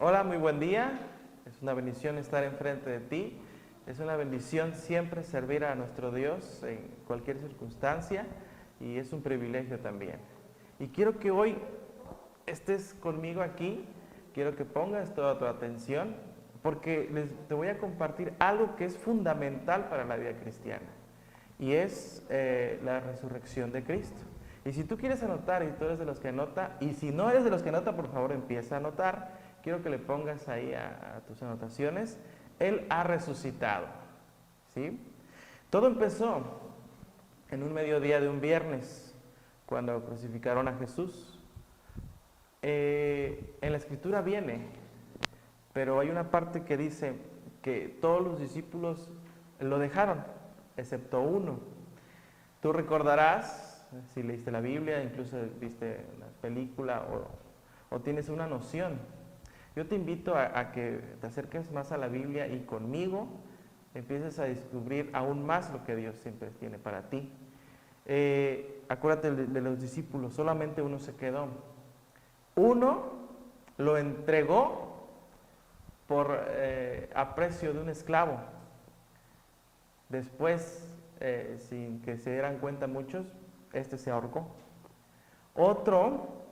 Hola, muy buen día. Es una bendición estar enfrente de ti. Es una bendición siempre servir a nuestro Dios en cualquier circunstancia y es un privilegio también. Y quiero que hoy estés conmigo aquí, quiero que pongas toda tu atención porque te voy a compartir algo que es fundamental para la vida cristiana y es la resurrección de Cristo. Y si tú quieres anotar y tú eres de los que anota, y si no eres de los que anota, por favor empieza a anotar. Quiero que le pongas ahí a tus anotaciones. Él ha resucitado, ¿sí? Todo empezó en un mediodía de un viernes, cuando crucificaron a Jesús. En la escritura viene, pero hay una parte que dice que todos los discípulos lo dejaron, excepto uno. Tú recordarás, si leíste la Biblia, incluso viste la película o tienes una noción. Yo te invito a que te acerques más a la Biblia y conmigo empieces a descubrir aún más lo que Dios siempre tiene para ti. Acuérdate de los discípulos, solamente uno se quedó. Uno lo entregó por aprecio de un esclavo. Después, sin que se dieran cuenta muchos, se ahorcó. Otro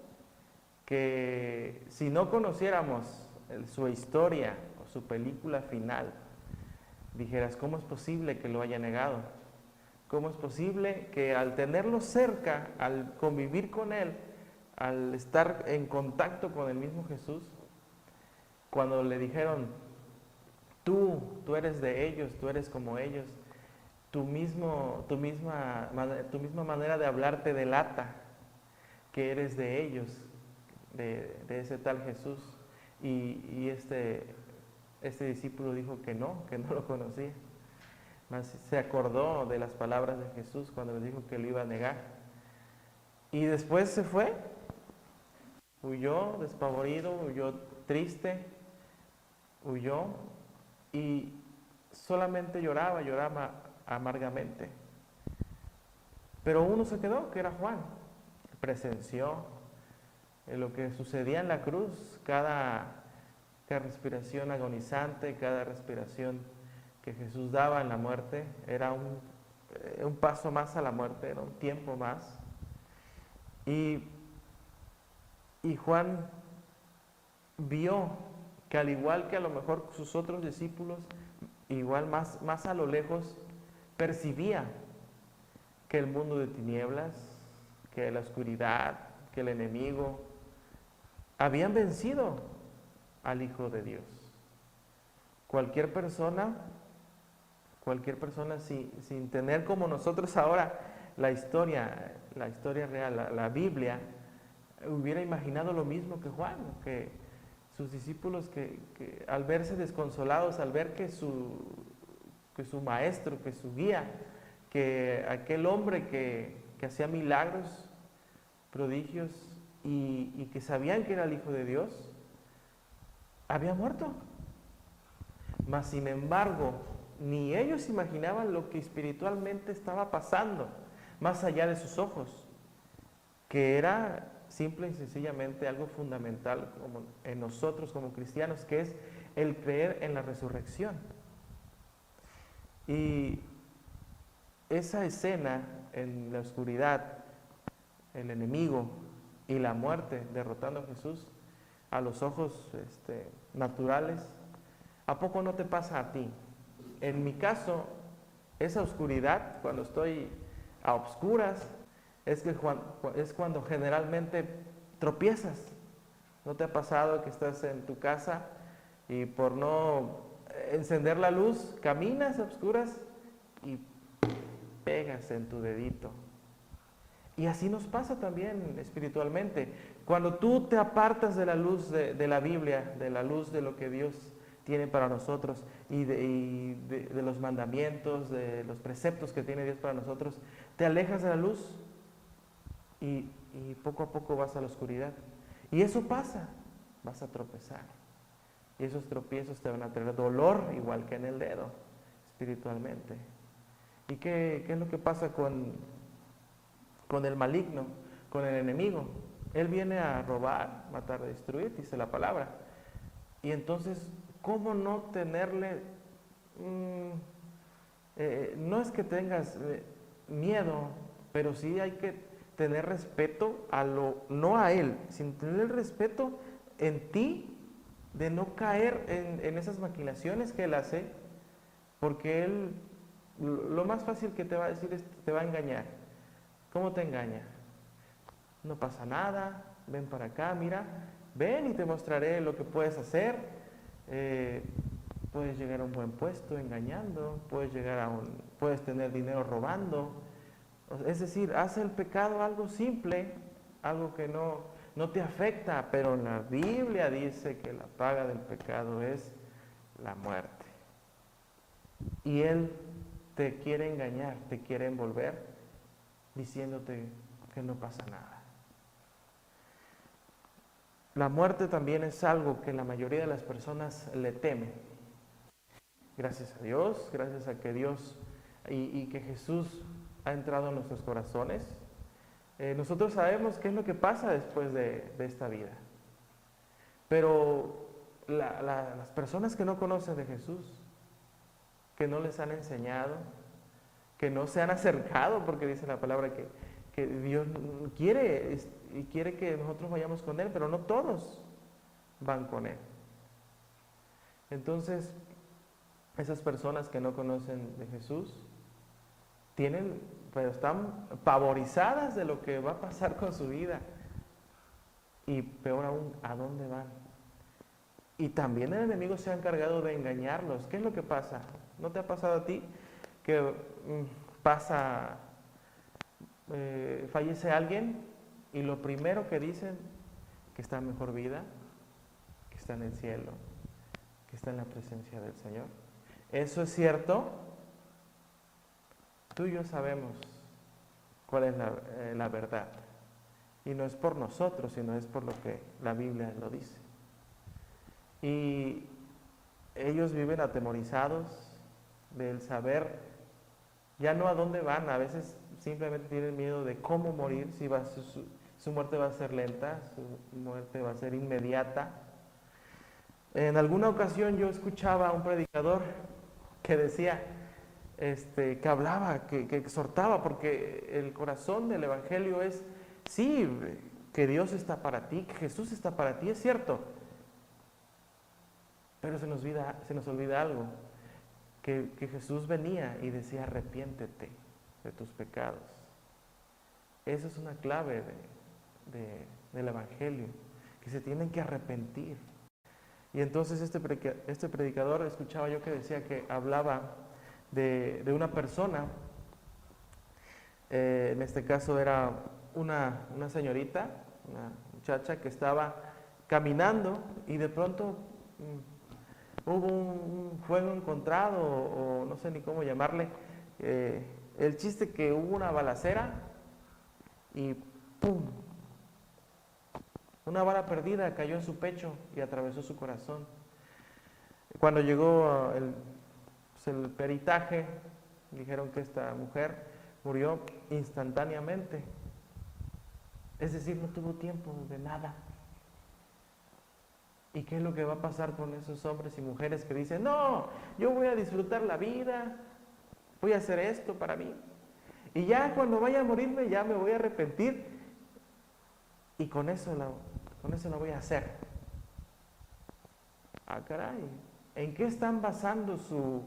que si no conociéramos su historia o su película final, dijeras, ¿cómo es posible que lo haya negado? ¿Cómo es posible que al tenerlo cerca, al convivir con él, al estar en contacto con el mismo Jesús, cuando le dijeron, tú eres de ellos, tú eres como ellos, tu misma manera de hablar te delata que eres de ellos, de ese tal Jesús? Y este discípulo dijo que no lo conocía. Mas se acordó de las palabras de Jesús cuando le dijo que lo iba a negar. Y después se fue, huyó despavorido, huyó triste, huyó y solamente lloraba amargamente. Pero uno se quedó, que era Juan. Presenció lo que sucedía en la cruz, cada respiración agonizante, cada respiración que Jesús daba en la muerte, era un paso más a la muerte, era un tiempo más. Y Juan vio que al igual que a lo mejor sus otros discípulos, igual más a lo lejos, percibía que el mundo de tinieblas, que la oscuridad, que el enemigo, habían vencido al Hijo de Dios. Cualquier persona sin tener como nosotros ahora la historia real, la Biblia, hubiera imaginado lo mismo que Juan, que sus discípulos que al verse desconsolados, al ver que su maestro, que su guía, que aquel hombre que hacía milagros, prodigios y que sabían que era el Hijo de Dios, había muerto. Mas sin embargo, ni ellos imaginaban lo que espiritualmente estaba pasando más allá de sus ojos, que era simple y sencillamente algo fundamental como en nosotros como cristianos, que es el creer en la resurrección. Y esa escena en la oscuridad, el enemigo y la muerte derrotando a Jesús a los ojos naturales, ¿a poco no te pasa a ti? En mi caso, esa oscuridad, cuando estoy a obscuras, es cuando generalmente tropiezas. ¿No te ha pasado que estás en tu casa y por no encender la luz, caminas a obscuras y pegas en tu dedito? Y así nos pasa también espiritualmente. Cuando tú te apartas de la luz de la Biblia, de la luz de lo que Dios tiene para nosotros y de los mandamientos, de los preceptos que tiene Dios para nosotros, te alejas de la luz y poco a poco vas a la oscuridad. Y eso pasa, vas a tropezar. Y esos tropiezos te van a traer dolor, igual que en el dedo, espiritualmente. ¿Y qué es lo que pasa con el maligno, con el enemigo? Él viene a robar, matar, destruir, dice la palabra. Y entonces, ¿cómo no tenerle, no es que tengas miedo, pero sí hay que tener respeto no a Él, sino tener el respeto en ti de no caer en esas maquilaciones que Él hace, porque Él, lo más fácil que te va a decir es, te va a engañar. ¿Cómo te engaña? No pasa nada, ven para acá, mira, ven y te mostraré lo que puedes hacer. Puedes llegar a un buen puesto engañando, puedes tener dinero robando. Es decir, hace el pecado algo simple, algo que no te afecta, pero la Biblia dice que la paga del pecado es la muerte. Y Él te quiere engañar, te quiere envolver, diciéndote que no pasa nada. La muerte también es algo que la mayoría de las personas le temen. Gracias a Dios, gracias a que Dios y que Jesús ha entrado en nuestros corazones, nosotros sabemos qué es lo que pasa después de esta vida. Pero las personas que no conocen de Jesús, que no les han enseñado, que no se han acercado, porque dice la palabra que Dios quiere y quiere que nosotros vayamos con Él, pero no todos van con Él. Entonces, esas personas que no conocen de Jesús pero están pavorizadas de lo que va a pasar con su vida. Y peor aún, ¿a dónde van? Y también el enemigo se ha encargado de engañarlos. ¿Qué es lo que pasa? ¿No te ha pasado a ti que fallece alguien y lo primero que dicen que está en mejor vida, que está en el cielo, que está en la presencia del Señor? ¿Eso es cierto? Tú y yo sabemos cuál es la verdad. Y no es por nosotros, sino es por lo que la Biblia lo dice. Y ellos viven atemorizados del saber ya no a dónde van. A veces simplemente tienen miedo de cómo morir, si su muerte va a ser lenta, su muerte va a ser inmediata. En alguna ocasión yo escuchaba a un predicador que decía, que hablaba, que exhortaba, porque el corazón del Evangelio es, sí, que Dios está para ti, que Jesús está para ti, es cierto, pero se nos olvida algo, que Jesús venía y decía, arrepiéntete de tus pecados. Esa es una clave del Evangelio, que se tienen que arrepentir. Y entonces este predicador, escuchaba yo que decía que hablaba de una persona, en este caso era una señorita, una muchacha que estaba caminando y de pronto hubo un fuego encontrado o no sé ni cómo llamarle, el chiste que hubo una balacera y ¡pum! Una bala perdida cayó en su pecho y atravesó su corazón. Cuando llegó el peritaje, dijeron que esta mujer murió instantáneamente. Es decir, no tuvo tiempo de nada. ¿Y qué es lo que va a pasar con esos hombres y mujeres que dicen, no, yo voy a disfrutar la vida, voy a hacer esto para mí, y ya cuando vaya a morirme ya me voy a arrepentir y con eso lo voy a hacer? Ah, caray, ¿en qué están basando su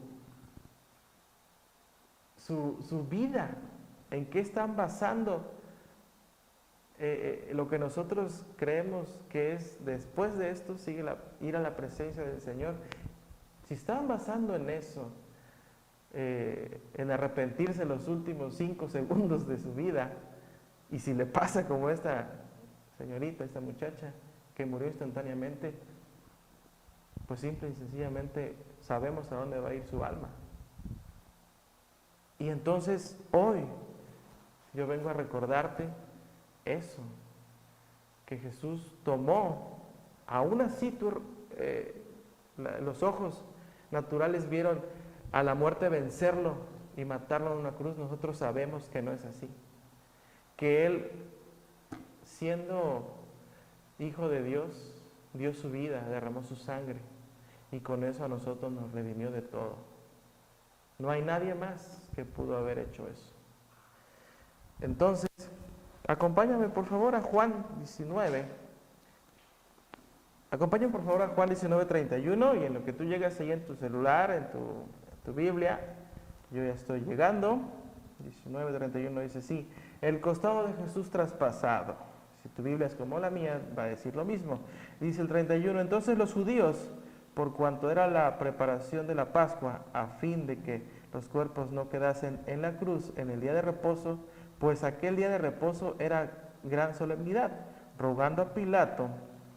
vida? ¿En qué están basando lo que nosotros creemos que es después de esto sigue ir a la presencia del Señor? Si están basando en eso, en arrepentirse los últimos 5 segundos de su vida, y si le pasa como esta señorita, esta muchacha que murió instantáneamente, pues simple y sencillamente sabemos a dónde va a ir su alma. Y entonces hoy yo vengo a recordarte eso, que Jesús tomó, aún así los ojos naturales vieron a la muerte vencerlo y matarlo en una cruz. Nosotros sabemos que no es así, que Él, siendo Hijo de Dios, dio su vida, derramó su sangre y con eso a nosotros nos redimió de todo. No hay nadie más que pudo haber hecho eso. Entonces, acompáñame por favor a Juan 19. Acompáñame por favor a Juan 19:31 y en lo que tú llegas ahí en tu celular, en tu Biblia, yo ya estoy llegando. 19:31 dice así: el costado de Jesús traspasado. Si tu Biblia es como la mía, va a decir lo mismo. Dice el 31: entonces los judíos, por cuanto era la preparación de la Pascua, a fin de que los cuerpos no quedasen en la cruz en el día de reposo, pues aquel día de reposo era gran solemnidad, rogando a Pilato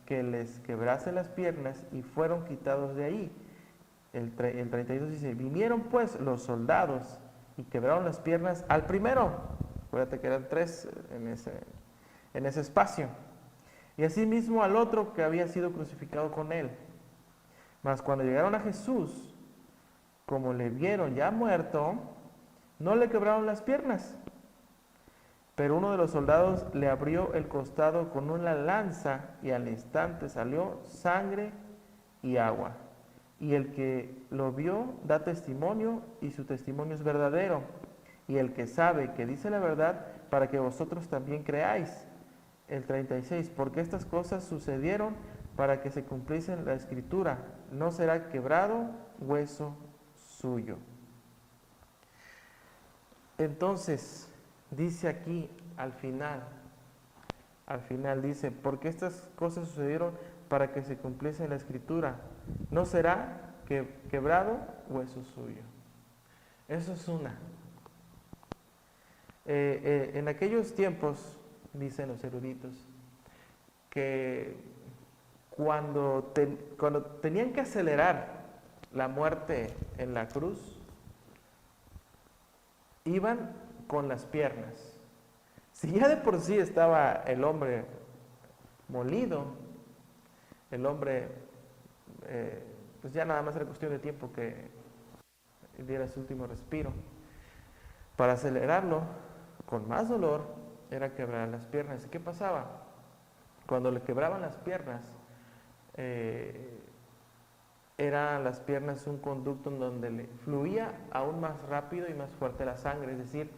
que les quebrase las piernas, y fueron quitados de ahí. El 32 dice: vinieron pues los soldados y quebraron las piernas al primero. Acuérdate que eran 3 en ese espacio. Y asimismo al otro que había sido crucificado con él. Mas cuando llegaron a Jesús, como le vieron ya muerto, no le quebraron las piernas. Pero uno de los soldados le abrió el costado con una lanza y al instante salió sangre y agua. Y el que lo vio da testimonio y su testimonio es verdadero. Y el que sabe que dice la verdad, para que vosotros también creáis. El 36, porque estas cosas sucedieron para que se cumpliese la escritura, no será quebrado hueso suyo. Entonces, dice aquí al final dice, porque estas cosas sucedieron para que se cumpliese la escritura, no será quebrado hueso suyo. Eso es una. En aquellos tiempos, dicen los eruditos, que cuando tenían que acelerar la muerte en la cruz, iban con las piernas. Si ya de por sí estaba el hombre molido, el hombre, pues ya nada más era cuestión de tiempo que diera su último respiro. Para acelerarlo, con más dolor, era quebrar las piernas. ¿Y qué pasaba? Cuando le quebraban las piernas, eran las piernas un conducto en donde le fluía aún más rápido y más fuerte la sangre, es decir,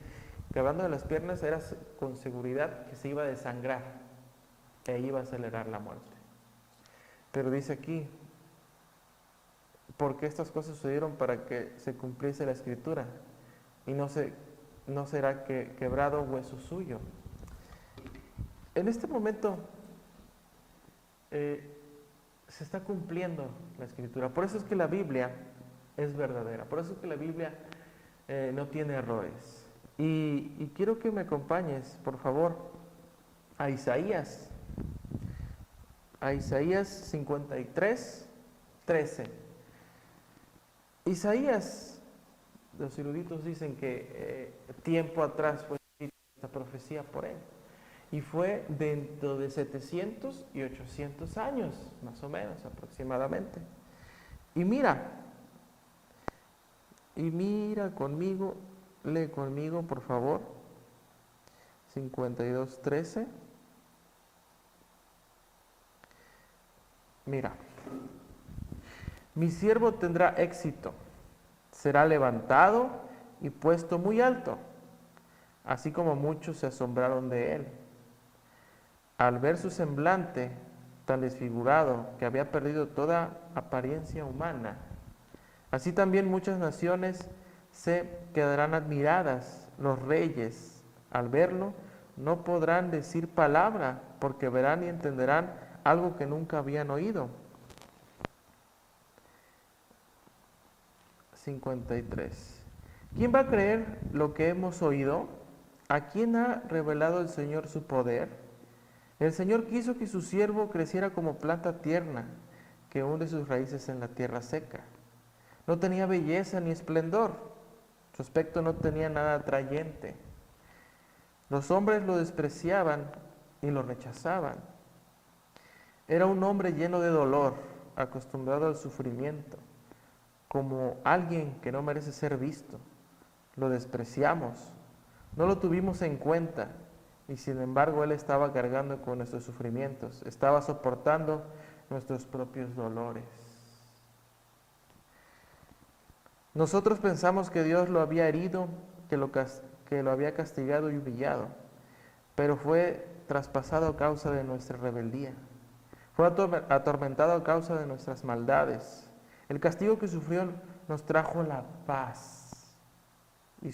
quebrando de las piernas era con seguridad que se iba a desangrar e iba a acelerar la muerte. Pero dice aquí, porque estas cosas sucedieron para que se cumpliese la escritura, y no será quebrado hueso suyo. En este momento se está cumpliendo la escritura. Por eso es que la Biblia es verdadera. Por eso es que la Biblia no tiene errores. Y quiero que me acompañes, por favor, a Isaías. A Isaías 53:13. Isaías, los eruditos dicen que tiempo atrás fue escrita esta profecía por él. Y fue dentro de 700 y 800 años, más o menos, aproximadamente. Y mira conmigo, lee conmigo, por favor, 52:13. Mira, mi siervo tendrá éxito, será levantado y puesto muy alto, así como muchos se asombraron de él. Al ver su semblante tan desfigurado que había perdido toda apariencia humana, así también muchas naciones se quedarán admiradas. Los reyes, al verlo, no podrán decir palabra, porque verán y entenderán algo que nunca habían oído. 53. ¿Quién va a creer lo que hemos oído? ¿A quién ha revelado el Señor su poder? El Señor quiso que su siervo creciera como planta tierna, que hunde sus raíces en la tierra seca. No tenía belleza ni esplendor, su aspecto no tenía nada atrayente. Los hombres lo despreciaban y lo rechazaban. Era un hombre lleno de dolor, acostumbrado al sufrimiento, como alguien que no merece ser visto. Lo despreciamos, no lo tuvimos en cuenta. Y sin embargo, Él estaba cargando con nuestros sufrimientos, estaba soportando nuestros propios dolores. Nosotros pensamos que Dios lo había herido, que lo había castigado y humillado, pero fue traspasado a causa de nuestra rebeldía. Fue atormentado a causa de nuestras maldades. El castigo que sufrió nos trajo la paz y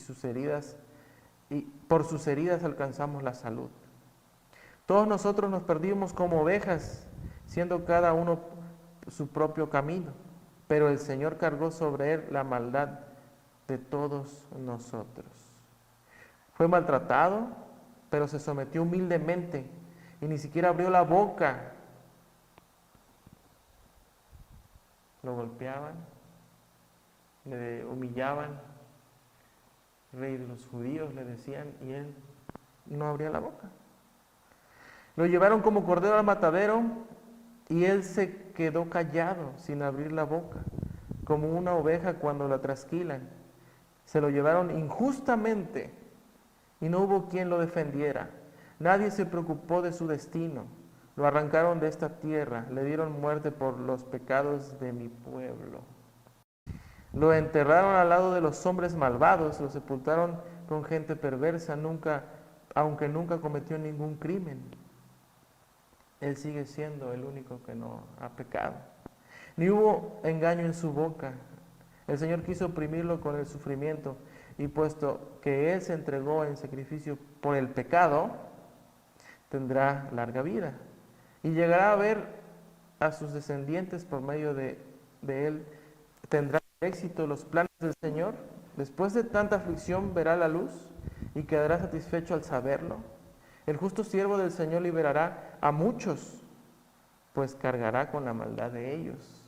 por sus heridas alcanzamos la salud. Todos nosotros nos perdimos como ovejas, siendo cada uno su propio camino, pero el Señor cargó sobre él la maldad de todos nosotros. Fue maltratado, pero se sometió humildemente y ni siquiera abrió la boca. Lo golpeaban, le humillaban, rey de los judíos le decían, y él no abría la boca. Lo llevaron como cordero al matadero y él se quedó callado sin abrir la boca, como una oveja cuando la trasquilan. Se lo llevaron injustamente y no hubo quien lo defendiera. Nadie se preocupó de su destino. Lo arrancaron de esta tierra, le dieron muerte por los pecados de mi pueblo. Lo enterraron al lado de los hombres malvados, lo sepultaron con gente perversa, aunque nunca cometió ningún crimen. Él sigue siendo el único que no ha pecado. Ni hubo engaño en su boca. El Señor quiso oprimirlo con el sufrimiento, y puesto que Él se entregó en sacrificio por el pecado, tendrá larga vida. Y llegará a ver a sus descendientes por medio de Él. Tendrá éxito los planes del Señor. Después de tanta aflicción verá la luz y quedará satisfecho al saberlo. El justo siervo del Señor liberará a muchos, pues cargará con la maldad de ellos.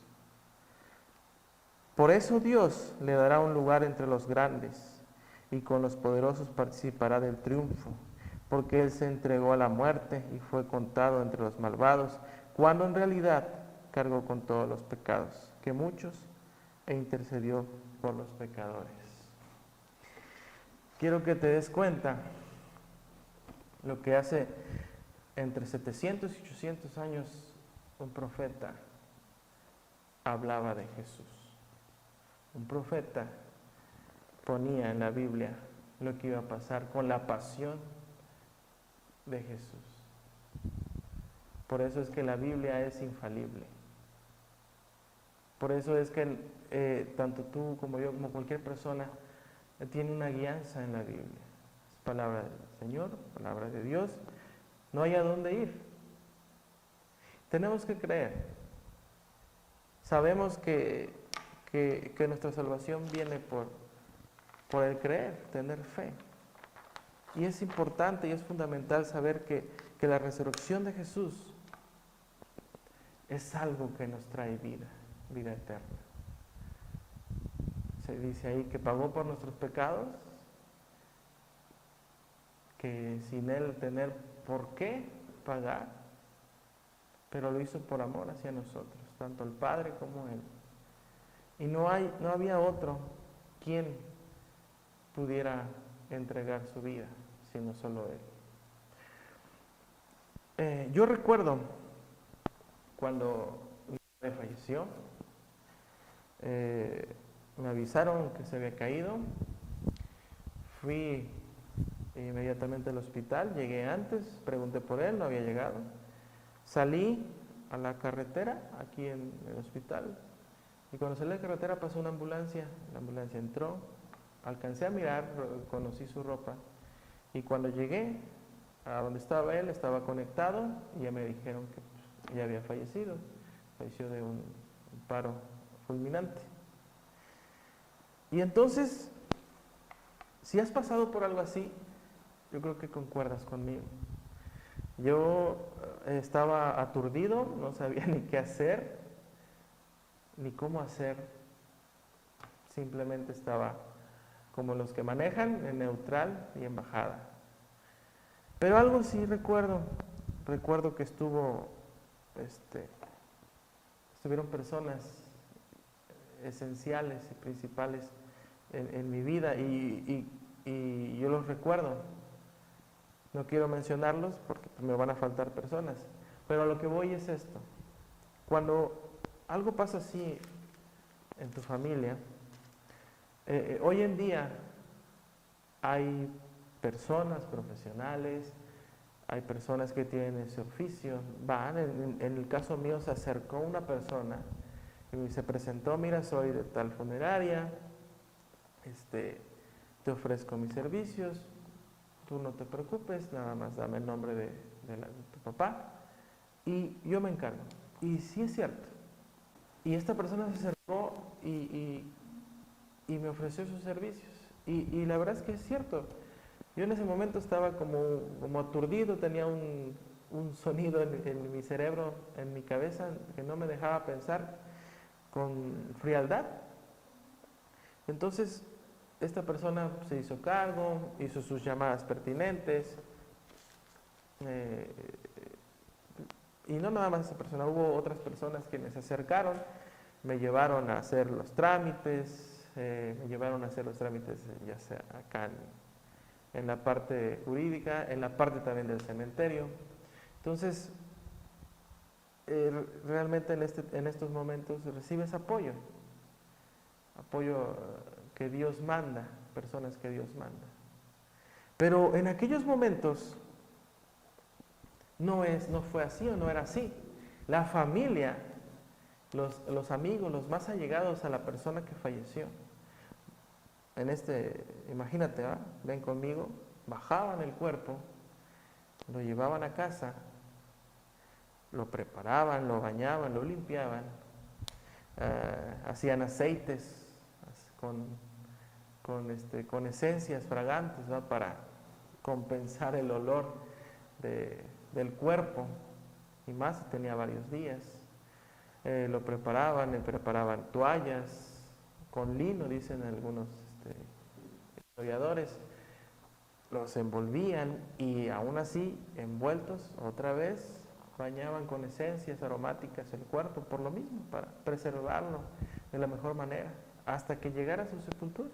Por eso Dios le dará un lugar entre los grandes y con los poderosos participará del triunfo, porque Él se entregó a la muerte y fue contado entre los malvados, cuando en realidad cargó con todos los pecados, que muchos, e intercedió por los pecadores. Quiero que te des cuenta lo que hace entre 700 y 800 años un profeta hablaba de Jesús. Un profeta ponía en la Biblia lo que iba a pasar con la pasión de Jesús. Por eso es que la Biblia es infalible. Por eso es que tanto tú como yo, como cualquier persona, tiene una guianza en la Biblia. Es palabra del Señor, palabra de Dios. No hay a dónde ir. Tenemos que creer. Sabemos que nuestra salvación viene por el creer, tener fe. Y es importante y es fundamental saber que la resurrección de Jesús es algo que nos trae vida eterna. Se dice ahí que pagó por nuestros pecados, que sin Él tener por qué pagar, pero lo hizo por amor hacia nosotros, tanto el Padre como Él. Y no había otro quien pudiera entregar su vida, sino solo Él. Yo recuerdo cuando mi padre falleció, me avisaron que se había caído, fui inmediatamente al hospital, llegué antes, pregunté por él, no había llegado, salí a la carretera, aquí en el hospital, y cuando salí a la carretera pasó una ambulancia, la ambulancia entró, alcancé a mirar, conocí su ropa, y cuando llegué a donde estaba él, estaba conectado, y ya me dijeron que ya había fallecido, falleció de un paro fulminante. Y entonces, si has pasado por algo así, yo creo que concuerdas conmigo. Yo estaba aturdido, no sabía ni qué hacer, ni cómo hacer. Simplemente estaba como los que manejan, en neutral y en bajada. Pero algo sí recuerdo que estuvieron personas esenciales y principales en mi vida y yo los recuerdo. No quiero mencionarlos porque me van a faltar personas, pero a lo que voy es esto. Cuando algo pasa así en tu familia, hoy en día hay personas profesionales, hay personas que tienen ese oficio, en el caso mío se acercó una persona y se presentó, mira, soy de tal funeraria, te ofrezco mis servicios, tú no te preocupes, nada más dame el nombre de tu papá y yo me encargo. Y sí es cierto. Y esta persona se acercó y me ofreció sus servicios. Y la verdad es que es cierto. Yo en ese momento estaba como aturdido, tenía un sonido en mi cerebro, en mi cabeza, que no me dejaba pensar con frialdad. Entonces, esta persona se hizo cargo, hizo sus llamadas pertinentes, y no nada más esa persona, hubo otras personas quienes se acercaron, me llevaron a hacer los trámites, ya sea acá en la parte jurídica, en la parte también del cementerio. Entonces, realmente en estos momentos recibes apoyo que Dios manda, personas que Dios manda. Pero en aquellos momentos no fue así o no era así. La familia, los amigos, los más allegados a la persona que falleció, imagínate, ven conmigo, bajaban el cuerpo, lo llevaban a casa, lo preparaban, lo bañaban, lo limpiaban, hacían aceites con esencias fragantes, para compensar el olor del cuerpo, y más si tenía varios días. Lo preparaban, le preparaban toallas con lino, dicen algunos historiadores, los envolvían y aún así, envueltos, otra vez bañaban con esencias aromáticas el cuerpo, por lo mismo, para preservarlo de la mejor manera, hasta que llegara a su sepultura.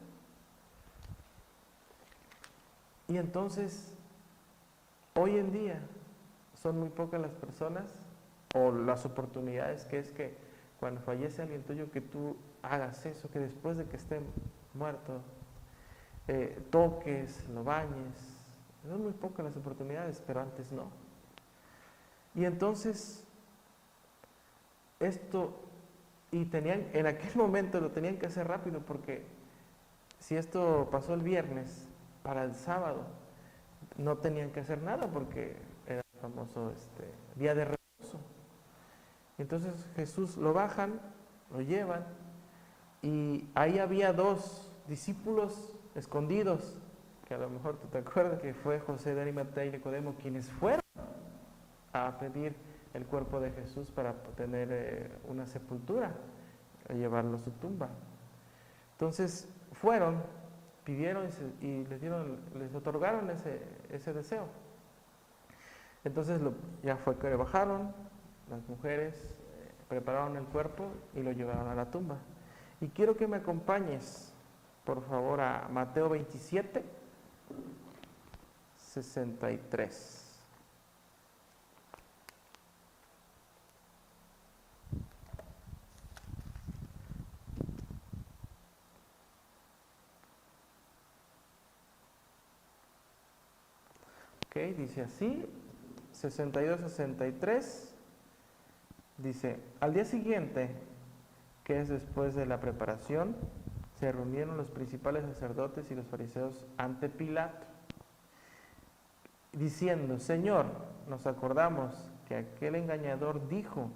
Y entonces, hoy en día, son muy pocas las personas o las oportunidades que es que cuando fallece alguien tuyo que tú hagas eso, que después de que esté muerto, toques, lo bañes. Son muy pocas las oportunidades, pero antes no. Y entonces, en aquel momento lo tenían que hacer rápido, porque si esto pasó el viernes, para el sábado no tenían que hacer nada, porque era el famoso día de reposo. Entonces Jesús lo bajan, lo llevan, y ahí había dos discípulos escondidos, que a lo mejor tú te acuerdas que fue José de Arimatea y Nicodemo, quienes fueron a pedir el cuerpo de Jesús para tener una sepultura, a llevarlo a su tumba. Entonces fueron, pidieron y les otorgaron ese deseo. Entonces ya fue que bajaron, las mujeres prepararon el cuerpo y lo llevaron a la tumba. Y quiero que me acompañes, por favor, a Mateo 27, 63. Ok, dice así, 62-63, dice, al día siguiente, que es después de la preparación, se reunieron los principales sacerdotes y los fariseos ante Pilato, diciendo, Señor, nos acordamos que aquel engañador dijo,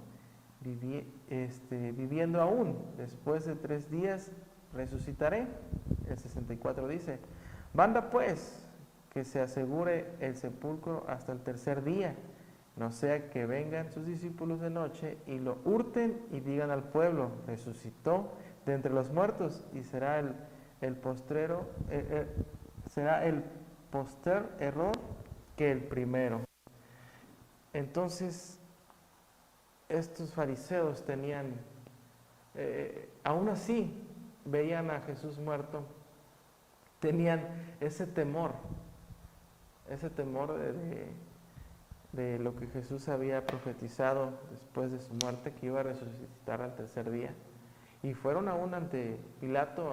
viviendo aún, después de 3 días resucitaré. El 64 dice, manda pues que se asegure el sepulcro hasta el 3er día, no sea que vengan sus discípulos de noche y lo hurten y digan al pueblo, resucitó de entre los muertos, y será el postrer error que el primero. Entonces, estos fariseos tenían, aún así, veían a Jesús muerto, tenían ese temor de lo que Jesús había profetizado después de su muerte, que iba a resucitar al tercer día. Y fueron aún ante Pilato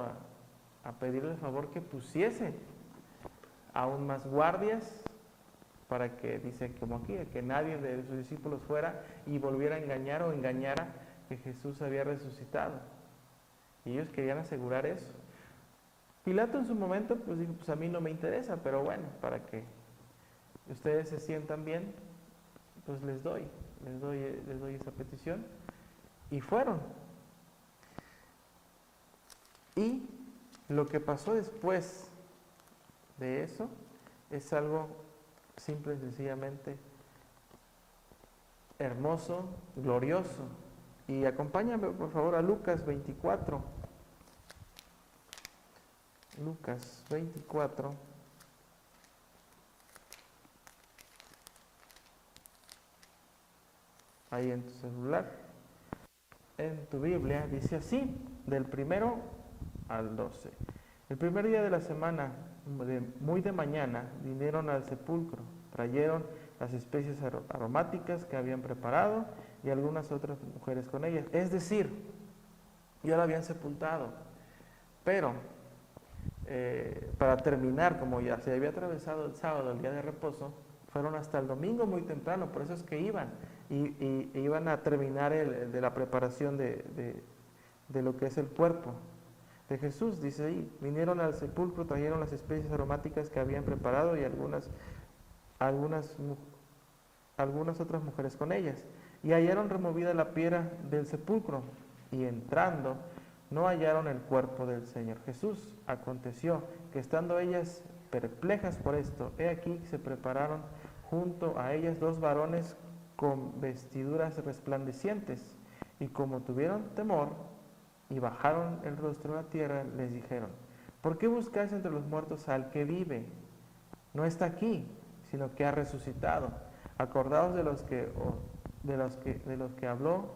a pedirle el favor que pusiese aún más guardias para que, dice como aquí, que nadie de sus discípulos fuera y volviera a engañar o engañara que Jesús había resucitado. Y ellos querían asegurar eso. Pilato en su momento pues dijo, pues a mí no me interesa, pero bueno, para que ustedes se sientan bien, pues les doy esa petición. Y fueron. Y lo que pasó después de eso es algo simple y sencillamente hermoso, glorioso. Y acompáñame por favor a Lucas 24. Lucas 24. Ahí en tu celular, en tu Biblia, dice así, del 1 al 12. El primer día de la semana, muy de mañana, vinieron al sepulcro, trajeron las especies aromáticas que habían preparado y algunas otras mujeres con ellas. Es decir, ya la habían sepultado, pero para terminar, como ya se había atravesado el sábado, el día de reposo, fueron hasta el domingo muy temprano, por eso es que iban, y iban a terminar de la preparación de lo que es el cuerpo de Jesús. Dice ahí, vinieron al sepulcro, trajeron las especies aromáticas que habían preparado y algunas otras mujeres con ellas, y hallaron removida la piedra del sepulcro, y entrando no hallaron el cuerpo del Señor Jesús. Aconteció que estando ellas perplejas por esto, he aquí que se prepararon junto a ellas dos varones con vestiduras resplandecientes, y como tuvieron temor y bajaron el rostro a la tierra, les dijeron, ¿por qué buscáis entre los muertos al que vive? No está aquí, sino que ha resucitado. Acordaos de los que habló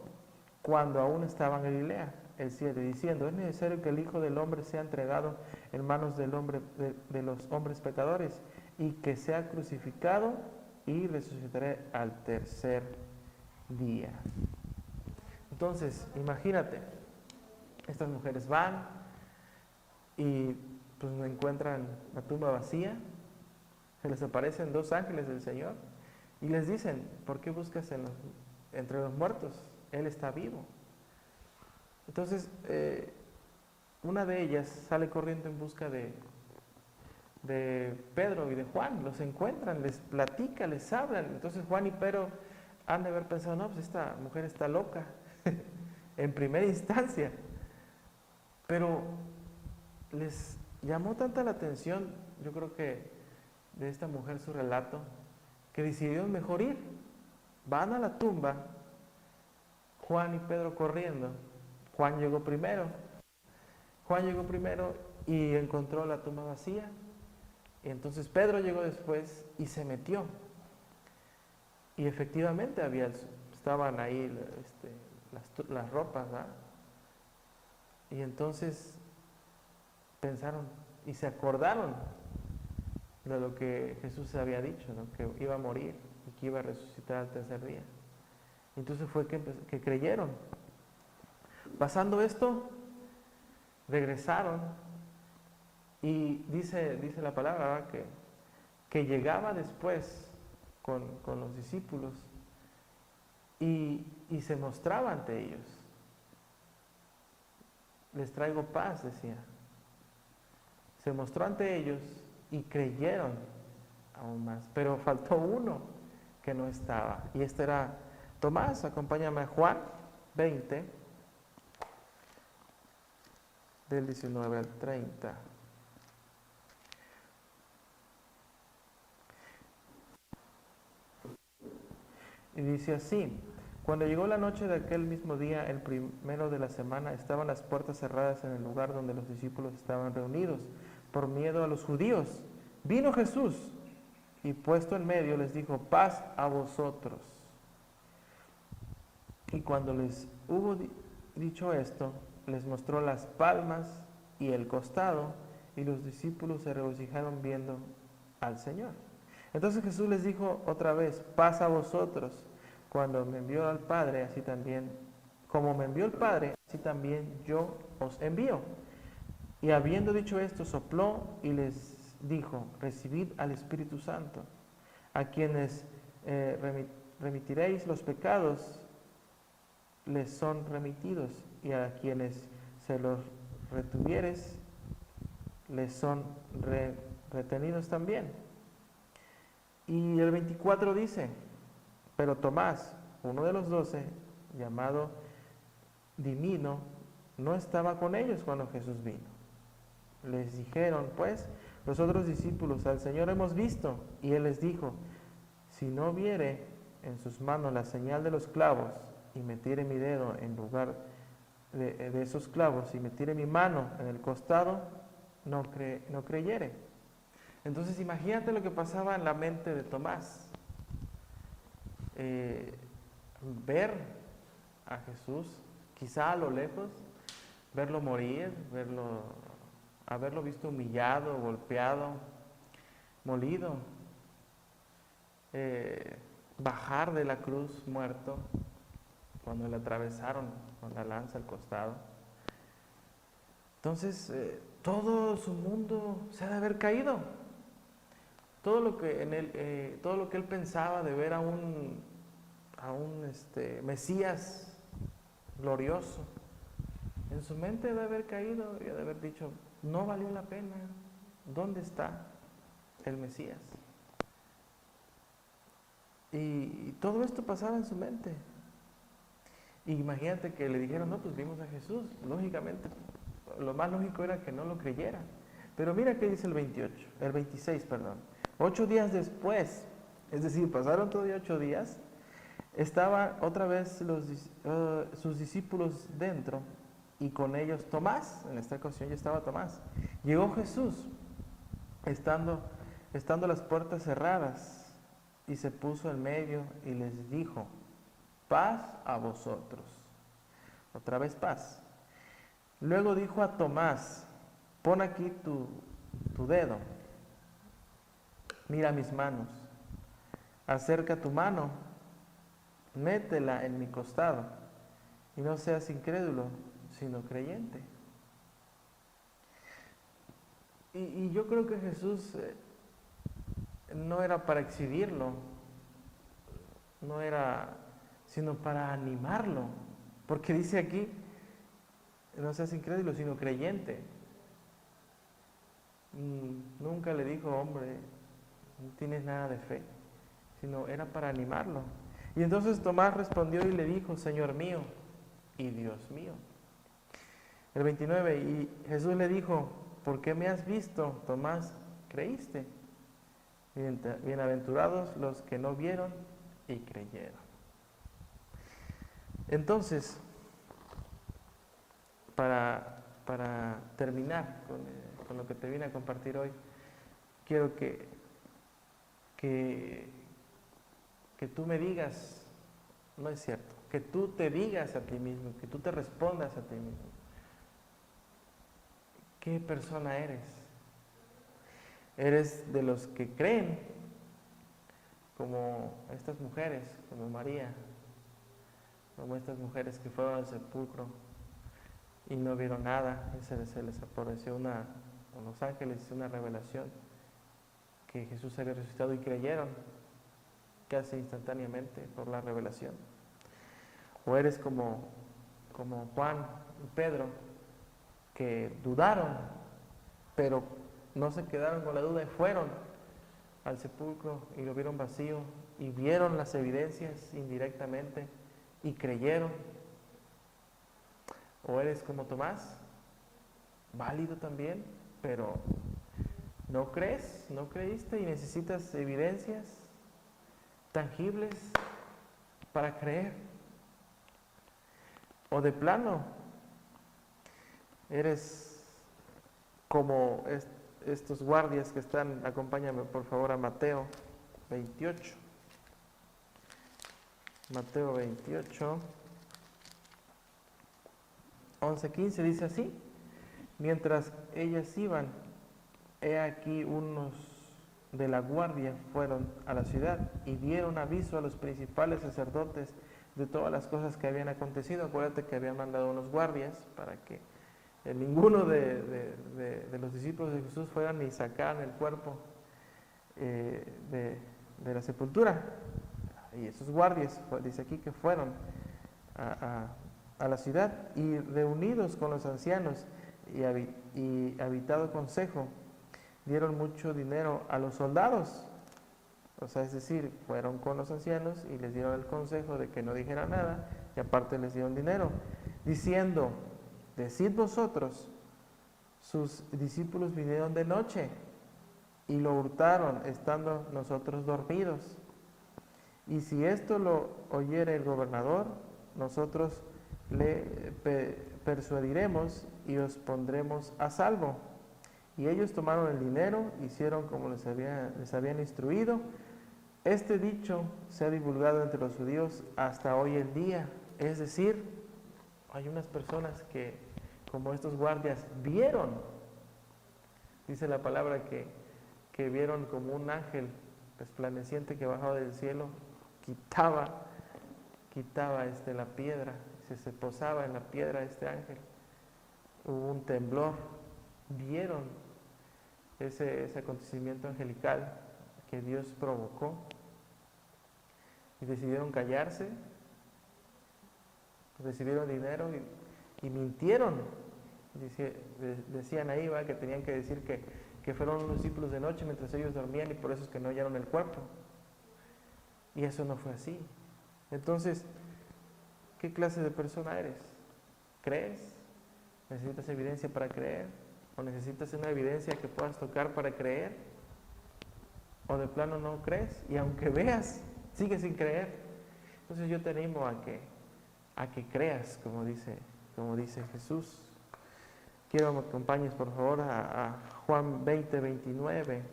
cuando aún estaba en Galilea, el 7, diciendo, es necesario que el Hijo del Hombre sea entregado en manos de los hombres pecadores, y que sea crucificado, y resucitaré al tercer día. Entonces, imagínate, estas mujeres van y pues no encuentran la tumba vacía, se les aparecen dos ángeles del Señor y les dicen, ¿por qué buscas entre los muertos? Él está vivo. Entonces, una de ellas sale corriendo en busca de Pedro y de Juan, los encuentran, les platica, les hablan. Entonces Juan y Pedro han de haber pensado, no, pues esta mujer está loca, en primera instancia. Pero les llamó tanta la atención, yo creo que de esta mujer su relato, que decidieron mejor ir. Van a la tumba, Juan y Pedro corriendo. Juan llegó primero y encontró la tumba vacía. Y entonces Pedro llegó después y se metió. Y efectivamente estaban ahí las ropas, ¿verdad? Y entonces pensaron y se acordaron de lo que Jesús había dicho, ¿no? Que iba a morir y que iba a resucitar al tercer día. Entonces fue que creyeron. Pasando esto, regresaron y dice la palabra, ¿verdad? Que llegaba después con los discípulos y se mostraba ante ellos. Les traigo paz, decía. Se mostró ante ellos y creyeron aún más, pero faltó uno que no estaba, y este era Tomás. Acompáñame a Juan 20, del 19 al 30. Y dice así, cuando llegó la noche de aquel mismo día, el primero de la semana, estaban las puertas cerradas en el lugar donde los discípulos estaban reunidos, por miedo a los judíos. Vino Jesús y puesto en medio les dijo, paz a vosotros. Y cuando les hubo dicho esto, les mostró las palmas y el costado, y los discípulos se regocijaron viendo al Señor. Entonces Jesús les dijo otra vez, paz a vosotros. Cuando me envió al Padre, así también, como me envió el Padre, así también yo os envío. Y habiendo dicho esto, sopló y les dijo, recibid al Espíritu Santo. A quienes remitiréis los pecados, les son remitidos, y a quienes se los retuvieres, les son retenidos también. Y el 24 dice, pero Tomás, uno de los 12, llamado Dimino, no estaba con ellos cuando Jesús vino. Les dijeron, pues, los otros discípulos, al Señor hemos visto. Y Él les dijo, si no viere en sus manos la señal de los clavos, y metiere mi dedo en lugar de esos clavos, y metiere mi mano en el costado, no creyere. Entonces imagínate lo que pasaba en la mente de Tomás. Ver a Jesús, quizá a lo lejos, verlo morir, haberlo visto humillado, golpeado, molido, bajar de la cruz muerto, cuando le atravesaron con la lanza al costado. Entonces, todo su mundo se ha de haber caído. Todo lo que él pensaba de ver a un Mesías glorioso, en su mente debe haber caído y de haber dicho, no valió la pena. ¿Dónde está el Mesías? Y todo esto pasaba en su mente. Y imagínate que le dijeron, no, pues vimos a Jesús. Lógicamente, lo más lógico era que no lo creyera. Pero mira qué dice el 26, perdón. 8 días después, es decir, pasaron todavía 8 días, estaban otra vez sus discípulos dentro, y con ellos Tomás. En esta ocasión ya estaba Tomás. Llegó Jesús, estando las puertas cerradas, y se puso en medio y les dijo, paz a vosotros. Otra vez paz. Luego dijo a Tomás, pon aquí tu dedo, mira mis manos, acerca tu mano, métela en mi costado, y no seas incrédulo, sino creyente. Y yo creo que Jesús no era para exhibirlo, no era sino para animarlo, porque dice aquí, no seas incrédulo, sino creyente. Nunca le dijo, hombre, no tienes nada de fe, sino era para animarlo. Y entonces Tomás respondió y le dijo, Señor mío y Dios mío. El 29, y Jesús le dijo, ¿por qué me has visto, Tomás, creíste? Bienaventurados los que no vieron y creyeron. Entonces, para terminar con lo que te vine a compartir hoy, quiero que tú me digas, no es cierto, que tú te digas a ti mismo, que tú te respondas a ti mismo. ¿Qué persona eres? ¿Eres de los que creen, como estas mujeres, como María, como estas mujeres que fueron al sepulcro y no vieron nada? Se les apareció a los ángeles una revelación que Jesús había resucitado, y creyeron casi instantáneamente por la revelación. ¿O eres como Juan y Pedro, que dudaron, pero no se quedaron con la duda y fueron al sepulcro y lo vieron vacío y vieron las evidencias indirectamente y creyeron? ¿O eres como Tomás, válido también, pero no crees, no creíste y necesitas evidencias tangibles para creer? ¿O de plano eres como estos guardias que están? Acompáñame por favor a Mateo 28. Mateo 28, 11-15 dice así: mientras ellas iban, he aquí unos de la guardia fueron a la ciudad y dieron aviso a los principales sacerdotes de todas las cosas que habían acontecido. Acuérdate que habían mandado unos guardias para que ninguno de los discípulos de Jesús fueran y sacaran el cuerpo de la sepultura. Y esos guardias, dice aquí, que fueron a la ciudad y reunidos con los ancianos y habitado consejo, dieron mucho dinero a los soldados. O sea, es decir, fueron con los ancianos y les dieron el consejo de que no dijeran nada, y aparte les dieron dinero, diciendo: decid vosotros, sus discípulos vinieron de noche y lo hurtaron estando nosotros dormidos. Y si esto lo oyere el gobernador, nosotros le persuadiremos y os pondremos a salvo. Y ellos tomaron el dinero, hicieron como les habían instruido. Este dicho se ha divulgado entre los judíos hasta hoy en día. Es decir, hay unas personas que, como estos guardias, vieron, dice la palabra, que vieron como un ángel resplandeciente que bajaba del cielo, quitaba la piedra, se posaba en la piedra este ángel. Hubo un temblor, vieron ese acontecimiento angelical que Dios provocó y decidieron callarse, recibieron dinero y mintieron. Decían ahí que tenían que decir que fueron los discípulos de noche mientras ellos dormían y por eso es que no hallaron el cuerpo. Y eso no fue así. Entonces, ¿qué clase de persona eres? ¿Crees? ¿Necesitas evidencia para creer? ¿O necesitas una evidencia que puedas tocar para creer? ¿O de plano no crees? Y aunque veas, sigues sin creer. Entonces yo te animo a que creas, como dice Jesús. Quiero que me acompañes, por favor, a Juan 20, 29.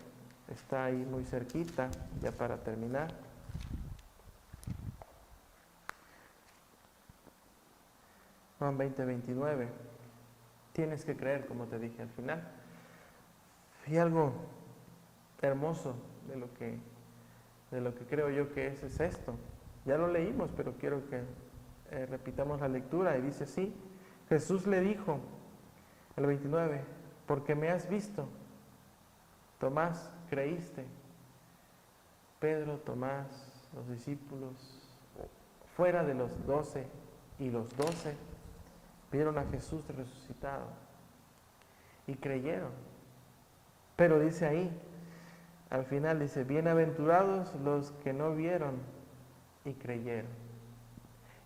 Está ahí muy cerquita, ya para terminar. Juan 20, 29. Tienes que creer, como te dije al final. Y algo hermoso de lo que creo yo que es esto. Ya lo leímos, pero quiero que repitamos la lectura. Y dice así: Jesús le dijo, el 29, porque me has visto, Tomás, creíste. Pedro, Tomás, los discípulos, fuera de los 12, y los 12 vieron a Jesús resucitado y creyeron. Pero dice ahí, al final dice: bienaventurados los que no vieron y creyeron.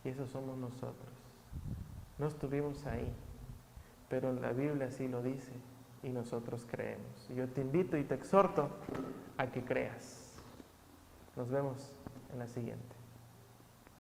Y esos somos nosotros. No estuvimos ahí, pero la Biblia sí lo dice y nosotros creemos. Y yo te invito y te exhorto a que creas. Nos vemos en la siguiente.